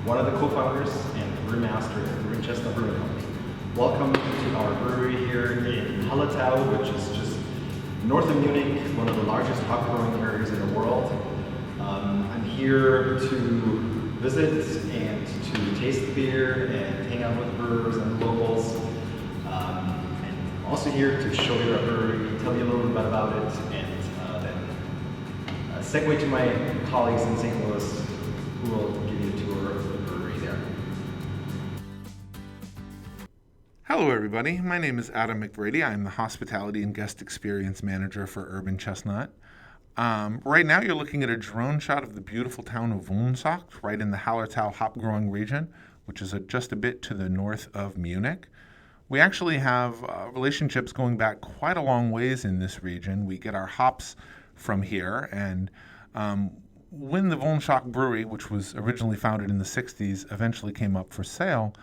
one of the co-founders and brewmaster at Urban Chestnut Brewing Co. Welcome to our brewery here in Hallertau, which is just north of Munich, one of the largest hop growing areas in the world. I'm here to visit and to taste the beer and hang out with brewers and locals. And also here to show you our brewery, tell you a little bit about it, and then segue to my colleagues in St. Louis who will give you a tour of the brewery there. Hello everybody, my name is Adam McBrady. I'm the Hospitality and Guest Experience Manager for Urban Chestnut. Right now you're looking at a drone shot of the beautiful town of Woenshoek, right in the Hallertau hop growing region, which is just a bit to the north of Munich. We actually have relationships going back quite a long ways in this region. We get our hops from here, and when the Woenshoek Brewery, which was originally founded in the 60s, eventually came up for sale,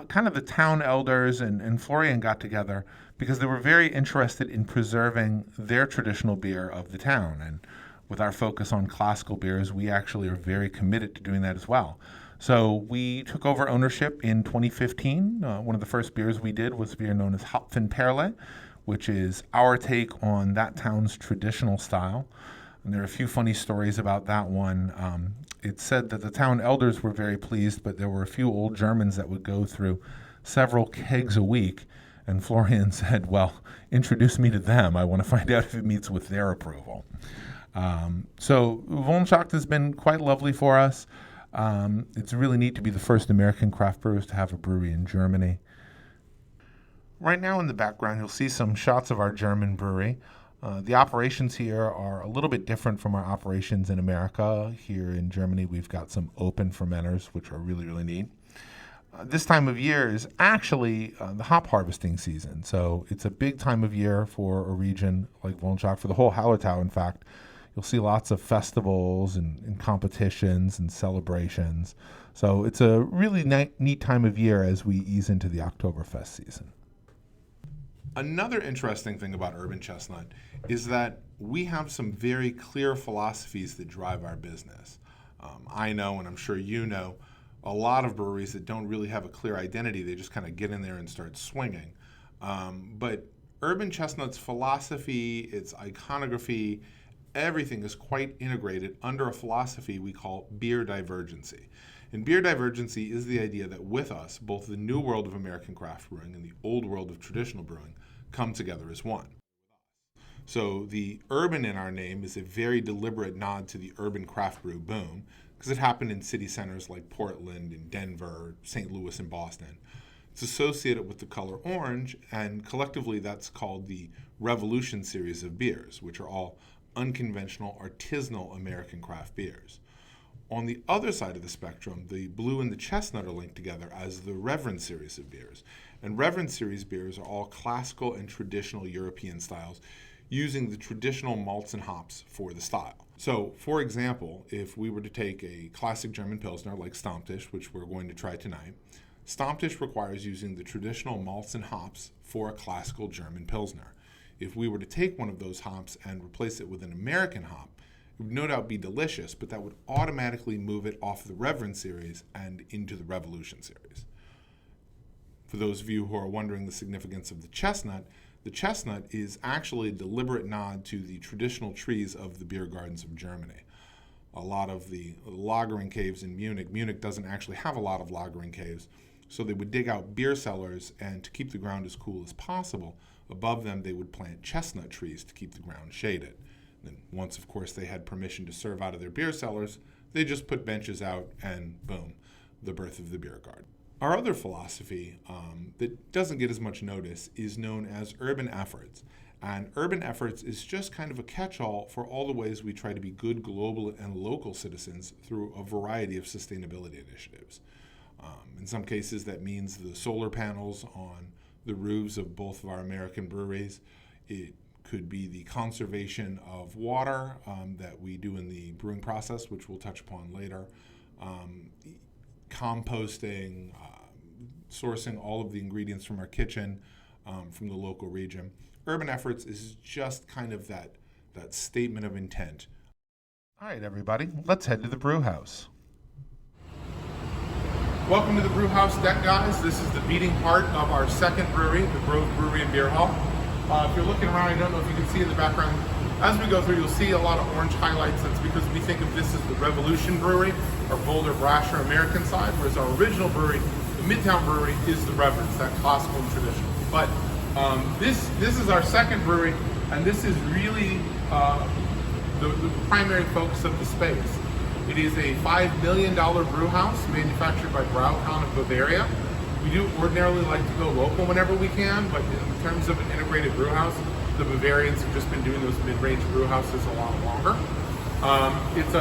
kind of the town elders and Florian got together because they were very interested in preserving their traditional beer of the town. And with our focus on classical beers, we actually are very committed to doing that as well. So we took over ownership in 2015. One of the first beers we did was a beer known as Hopfenperle, which is our take on that town's traditional style. And there are a few funny stories about that one. It's said that the town elders were very pleased, but there were a few old Germans that would go through several kegs a week. And Florian said, well, introduce me to them. I want to find out if it meets with their approval. So Woenshoek has been quite lovely for us. It's really neat to be the first American craft brewers to have a brewery in Germany. Right now in the background, you'll see some shots of our German brewery. The operations here are a little bit different from our operations in America. Here in Germany, we've got some open fermenters, which are really, really neat. This time of year is actually the hop harvesting season. So it's a big time of year for a region like Woenshoek, for the whole Hallertau, in fact. You'll see lots of festivals and competitions and celebrations. So it's a really neat time of year as we ease into the Oktoberfest season. Another interesting thing about Urban Chestnut is that we have some very clear philosophies that drive our business. I know, and I'm sure you know, a lot of breweries that don't really have a clear identity. They just kind of get in there and start swinging. But Urban Chestnut's philosophy, its iconography, everything is quite integrated under a philosophy we call beer divergency. And beer divergency is the idea that with us, both the new world of American craft brewing and the old world of traditional brewing come together as one. So the urban in our name is a very deliberate nod to the urban craft brew boom, because it happened in city centers like Portland and Denver, St. Louis and Boston. It's associated with the color orange, and collectively that's called the Revolution series of beers, which are all unconventional, artisanal American craft beers. On the other side of the spectrum, the blue and the chestnut are linked together as the Reverend series of beers. And Reverend series beers are all classical and traditional European styles, using the traditional malts and hops for the style. So, for example, if we were to take a classic German Pilsner like Stammtisch, which we're going to try tonight, Stammtisch requires using the traditional malts and hops for a classical German Pilsner. If we were to take one of those hops and replace it with an American hop, it would no doubt be delicious, but that would automatically move it off the Reverend series and into the Revolution series. For those of you who are wondering the significance of the chestnut is actually a deliberate nod to the traditional trees of the beer gardens of Germany. A lot of the lagering caves in Munich doesn't actually have a lot of lagering caves, so they would dig out beer cellars, and to keep the ground as cool as possible, above them they would plant chestnut trees to keep the ground shaded. And once, of course, they had permission to serve out of their beer cellars, they just put benches out and boom, the birth of the beer garden. Our other philosophy that doesn't get as much notice is known as urban efforts. And urban efforts is just kind of a catch-all for all the ways we try to be good global and local citizens through a variety of sustainability initiatives. In some cases, that means the solar panels on the roofs of both of our American breweries. It could be the conservation of water that we do in the brewing process, which we'll touch upon later. Composting, sourcing all of the ingredients from our kitchen, from the local region. Urban efforts is just kind of that statement of intent. All right, everybody, let's head to the brew house. Welcome to the brew house deck, guys. This is the beating heart of our second brewery, the Grove Brewery and Beer Hall. If you're looking around, I don't know if you can see in the background, as we go through, you'll see a lot of orange highlights. That's because we think of this as the Revolution Brewery, our bolder, brasher American side, whereas our original brewery, the Midtown Brewery, is the Reverence, that classical and traditional. But this is our second brewery, and this is really the primary focus of the space. It is a $5 million brew house manufactured by Braukon of Bavaria. We do ordinarily like to go local whenever we can, but in terms of an integrated brew house, the Bavarians have just been doing those mid-range brew houses a lot longer. It's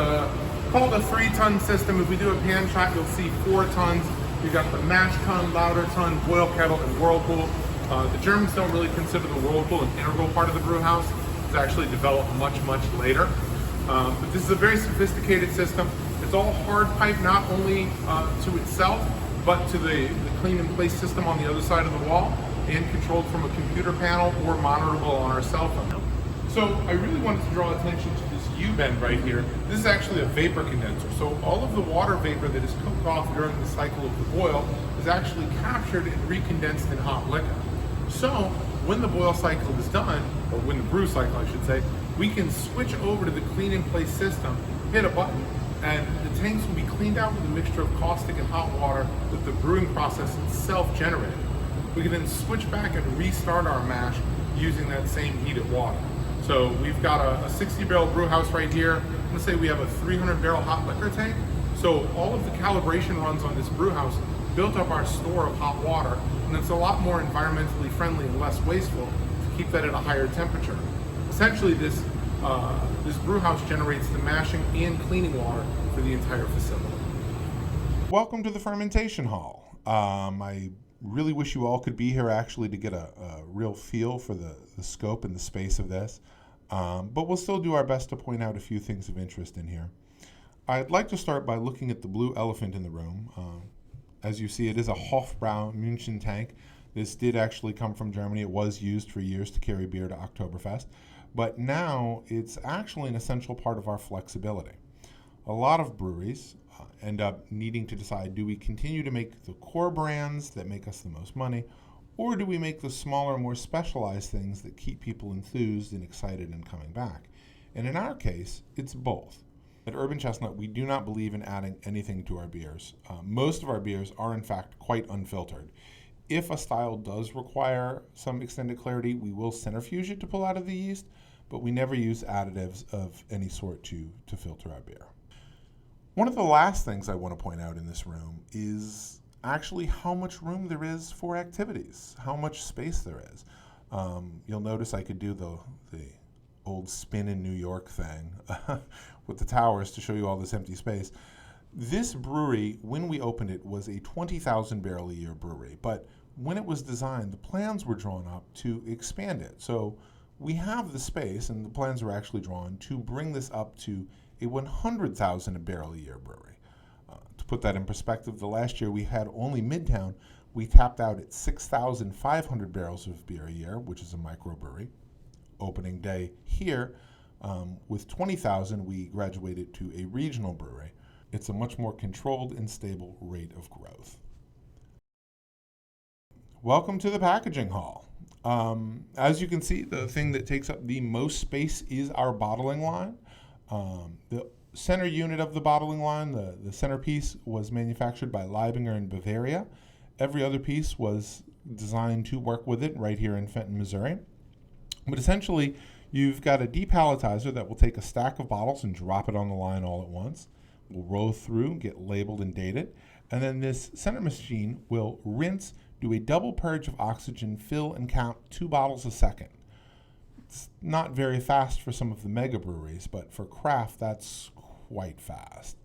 called a 3-ton system. If we do a pan shot, you'll see 4 tons. You've got the mash tun, lauter tun, boil kettle, and whirlpool. The Germans don't really consider the whirlpool an integral part of the brew house. It's actually developed much later. But this is a very sophisticated system. It's all hard pipe, not only to itself, but to the clean in place system on the other side of the wall, and controlled from a computer panel or monitorable on our cell phone. So I really wanted to draw attention to this U-bend right here. This is actually a vapor condenser. So all of the water vapor that is cooked off during the cycle of the boil is actually captured and recondensed in hot liquor. So when the boil cycle is done, or when the brew cycle I should say, we can switch over to the clean in place system, hit a button, and the tanks will be cleaned out with a mixture of caustic and hot water that the brewing process itself generated. We can then switch back and restart our mash using that same heated water. So we've got a 60 barrel brew house right here. Let's say we have a 300 barrel hot liquor tank. So all of the calibration runs on this brew house built up our store of hot water, and it's a lot more environmentally friendly and less wasteful to keep that at a higher temperature. Essentially, this brew house generates the mashing and cleaning water for the entire facility. Welcome to the fermentation hall. I really wish you all could be here actually to get a real feel for the scope and the space of this, but we'll still do our best to point out a few things of interest in here. I'd like to start by looking at the blue elephant in the room. As you see, it is a Hofbrau München tank. This did actually come from Germany. It was used for years to carry beer to Oktoberfest, but now it's actually an essential part of our flexibility. A lot of breweries end up needing to decide, do we continue to make the core brands that make us the most money, or do we make the smaller, more specialized things that keep people enthused and excited and coming back? And in our case, it's both. At Urban Chestnut, we do not believe in adding anything to our beers. Most of our beers are, in fact, quite unfiltered. If a style does require some extended clarity, we will centrifuge it to pull out of the yeast, but we never use additives of any sort to filter our beer. One of the last things I want to point out in this room is actually how much room there is for activities, how much space there is. You'll notice I could do the old spin in New York thing with the towers to show you all this empty space. This brewery, when we opened it, was a 20,000 barrel a year brewery, but when it was designed, the plans were drawn up to expand it. So we have the space, and the plans were actually drawn to bring this up to a 100,000 barrel a year brewery. To put that in perspective, the last year we had only Midtown, we tapped out at 6,500 barrels of beer a year, which is a microbrewery. Opening day here, with 20,000, we graduated to a regional brewery. It's a much more controlled and stable rate of growth. Welcome to the packaging hall. As you can see, the thing that takes up the most space is our bottling line. The center unit of the bottling line, the centerpiece, was manufactured by Leibinger in Bavaria. Every other piece was designed to work with it right here in Fenton, Missouri. But essentially, you've got a depalletizer that will take a stack of bottles and drop it on the line all at once. We'll roll through, get labeled and dated, and then this center machine will rinse, do a double purge of oxygen, fill and count 2 bottles a second. It's not very fast for some of the mega breweries, but for craft, that's quite fast.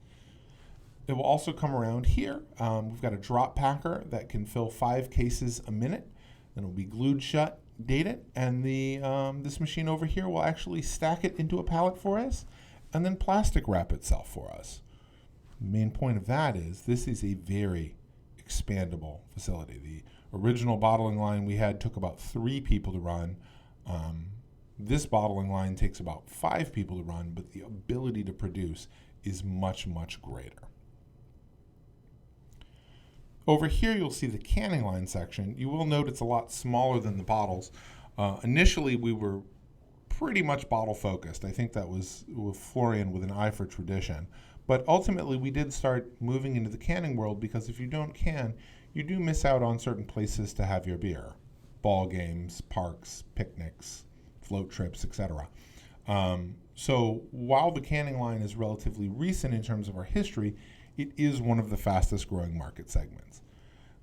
It will also come around here. We've got a drop packer that can fill 5 cases a minute. Then it'll be glued shut, date it, and this machine over here will actually stack it into a pallet for us and then plastic wrap itself for us. The main point of that is this is a very expandable facility. The original bottling line we had took about 3 people to run. This bottling line takes about 5 people to run, but the ability to produce is much, much greater. Over here, you'll see the canning line section. You will note it's a lot smaller than the bottles. Initially, we were pretty much bottle focused. I think that was with Florian with an eye for tradition. But ultimately, we did start moving into the canning world because if you don't can, you do miss out on certain places to have your beer. Ball games, parks, picnics, float trips, etc. So while the canning line is relatively recent in terms of our history, it is one of the fastest growing market segments.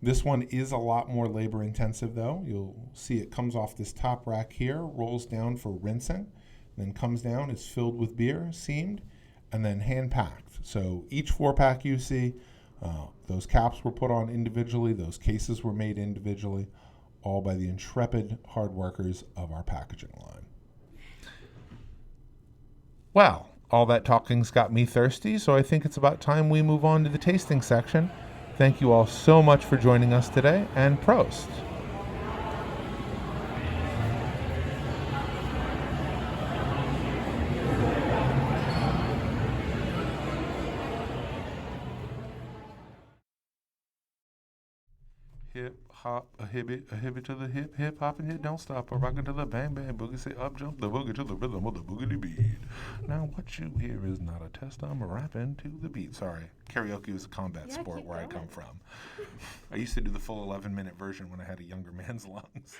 This one is a lot more labor intensive though. You'll see it comes off this top rack here, rolls down for rinsing, then comes down, is filled with beer, seamed, and then hand packed. So each 4-pack you see, those caps were put on individually, those cases were made individually, all by the intrepid hard workers of our packaging line. Well, all that talking's got me thirsty, so I think it's about time we move on to the tasting section. Thank you all so much for joining us today, and Prost! Hip hop, a hibbit to the hip, hip hop and hit, don't stop, a rockin' to the bang bang boogie, say up jump the boogie to the rhythm of the boogity beat. Now what you hear is not a test, I'm rapping to the beat. Sorry, karaoke is a combat sport where I come from. I used to do the full 11-minute version when I had a younger man's lungs.